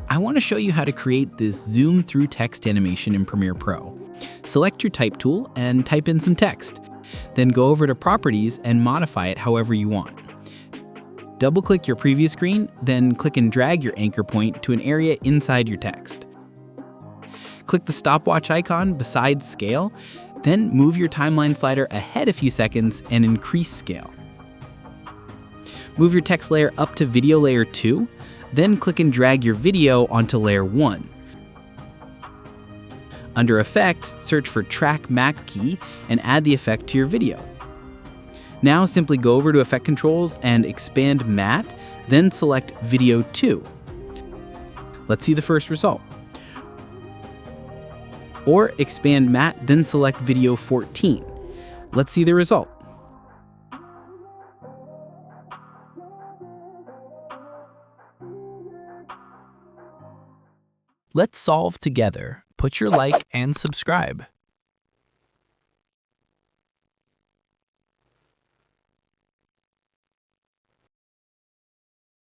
I want to show you how to create this zoom through text animation in Premiere Pro. Select your type tool and type in some text. Then go over to Properties and modify it however you want. Double-click your preview screen, then click and drag your anchor point to an area inside your text. Click the stopwatch icon beside Scale, then move your timeline slider ahead a few seconds and increase scale. Move your text layer up to Video Layer 2, then click and drag your video onto Layer 1. Under Effects, search for Track Mac key and add the effect to your video. Now simply go over to Effect Controls and expand Matte, then select Video 2. Let's see the first result. Or expand Matte, then select Video 14. Let's see the result. Let's solve together. Put your like and subscribe.